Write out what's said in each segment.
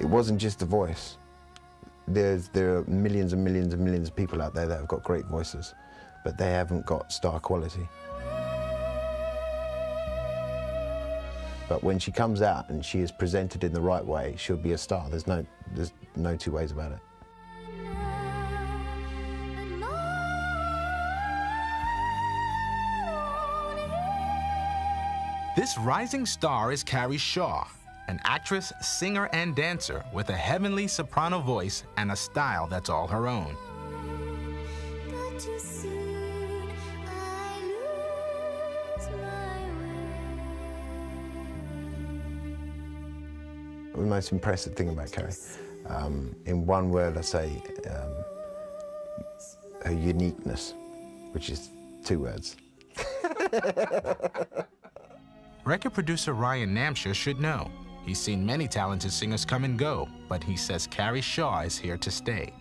It wasn't just the voice. There are millions and millions and millions of people out there that have got great voices, but they haven't got star quality. But when she comes out and she is presented in the right way, she'll be a star. There's no two ways about it. This rising star is Carrie Shaw, an actress, singer, and dancer with a heavenly soprano voice and a style that's all her own. The most impressive thing about Carrie, in one word I say, her uniqueness, which is 2 words. Record producer Ryan Namshire should know. He's seen many talented singers come and go, but he says Carrie Shaw is here to stay.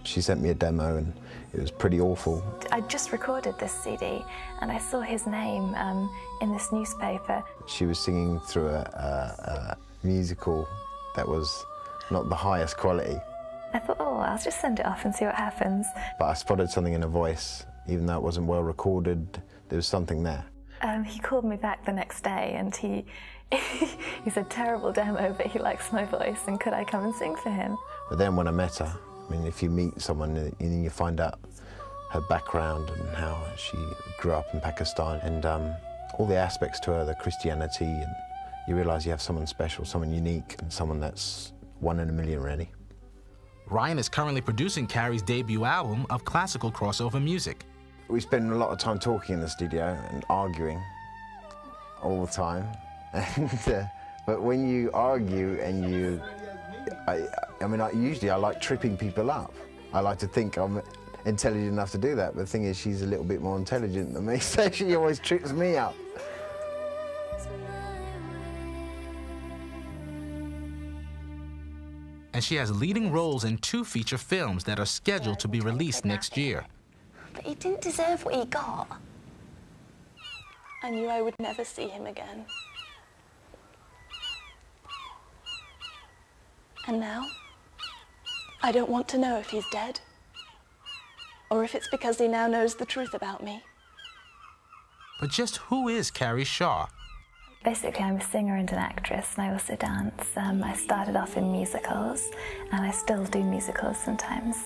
She sent me a demo and it was pretty awful. I just recorded this CD and I saw his name in this newspaper. She was singing through a musical that was not the highest quality. I thought, oh, I'll just send it off and see what happens. But I spotted something in her voice. Even though it wasn't well recorded, there was something there. He called me back the next day and he said, terrible demo, but he likes my voice and could I come and sing for him? But then when I met her, I mean, if you meet someone and you find out her background and how she grew up in Pakistan and all the aspects to her, the Christianity, and you realise you have someone special, someone unique, and someone that's 1 in a million, really. Ryan is currently producing Carrie's debut album of classical crossover music. We spend a lot of time talking in the studio and arguing all the time. But when you argue and usually I like tripping people up. I like to think I'm intelligent enough to do that, but the thing is she's a little bit more intelligent than me, so she always trips me up. And she has leading roles in 2 feature films that are scheduled to be released next year. But he didn't deserve what he got. I knew I would never see him again. And now, I don't want to know if he's dead, or if it's because he now knows the truth about me. But just who is Carrie Shaw? Basically, I'm a singer and an actress, and I also dance. I started off in musicals, and I still do musicals sometimes.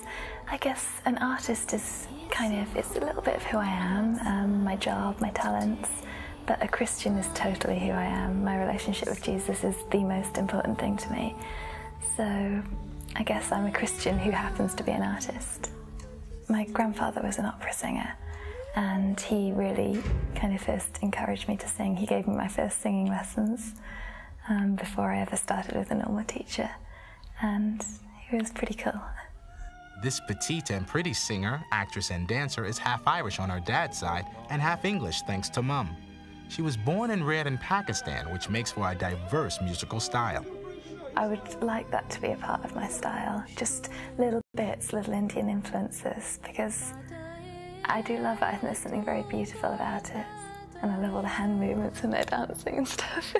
I guess an artist is it's a little bit of who I am, my job, my talents, but a Christian is totally who I am. My relationship with Jesus is the most important thing to me. So I guess I'm a Christian who happens to be an artist. My grandfather was an opera singer, and he really first encouraged me to sing. He gave me my first singing lessons before I ever started with a normal teacher, and he was pretty cool. This petite and pretty singer, actress, and dancer is half Irish on her dad's side and half English thanks to Mum. She was born and reared in Pakistan, which makes for a diverse musical style. I would like that to be a part of my style, just little bits, little Indian influences, because I do love it. I think there's something very beautiful about it, and I love all the hand movements and their dancing and stuff.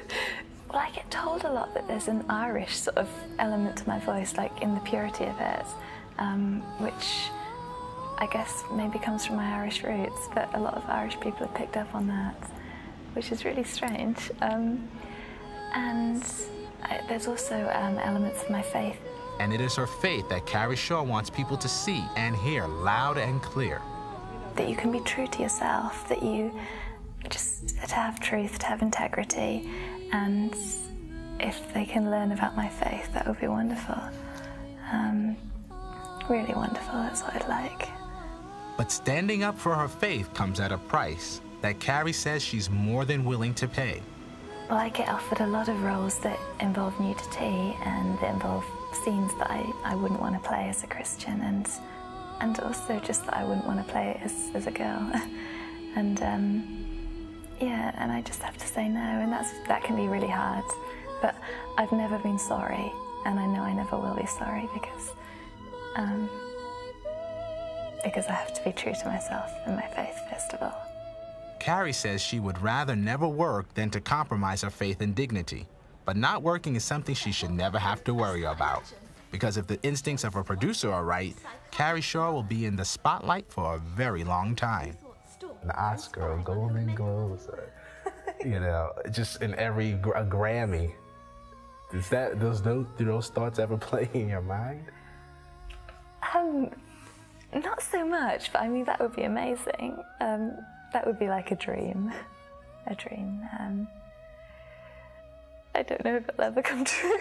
Well, I get told a lot that there's an Irish sort of element to my voice, like in the purity of it, which I guess maybe comes from my Irish roots, but a lot of Irish people have picked up on that, which is really strange. There's also elements of my faith. And it is her faith that Carrie Shaw wants people to see and hear loud and clear. That you can be true to yourself, that you just to have truth, to have integrity, and if they can learn about my faith, that would be wonderful. Really wonderful, that's what I'd like. But standing up for her faith comes at a price that Carrie says she's more than willing to pay. Well, I get offered a lot of roles that involve nudity and that involve scenes that I wouldn't want to play as a Christian, and also just that I wouldn't want to play as a girl. And yeah, and I just have to say no, and that can be really hard. But I've never been sorry, and I know I never will be sorry because I have to be true to myself and my faith, first of all. Carrie says she would rather never work than to compromise her faith and dignity. But not working is something she should never have to worry about. Because if the instincts of a producer are right, Carrie Shaw will be in the spotlight for a very long time. An Oscar, a Golden Globes, you know, just in every a Grammy. Do those thoughts ever play in your mind? Not so much, but I mean, that would be amazing. That would be like a dream. A dream. I don't know if it'll ever come true.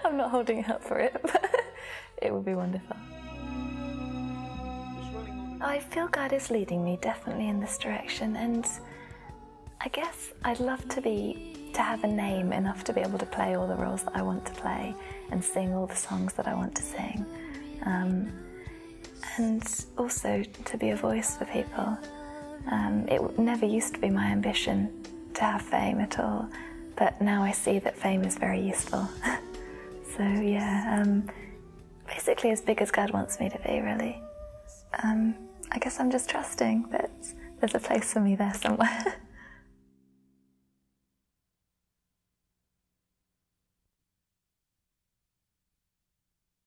I'm not holding out for it, but it would be wonderful. I feel God is leading me definitely in this direction, and I guess I'd love to have a name enough to be able to play all the roles that I want to play and sing all the songs that I want to sing. And also to be a voice for people. It never used to be my ambition to have fame at all, but now I see that fame is very useful. So yeah, basically as big as God wants me to be, really. I guess I'm just trusting that there's a place for me there somewhere.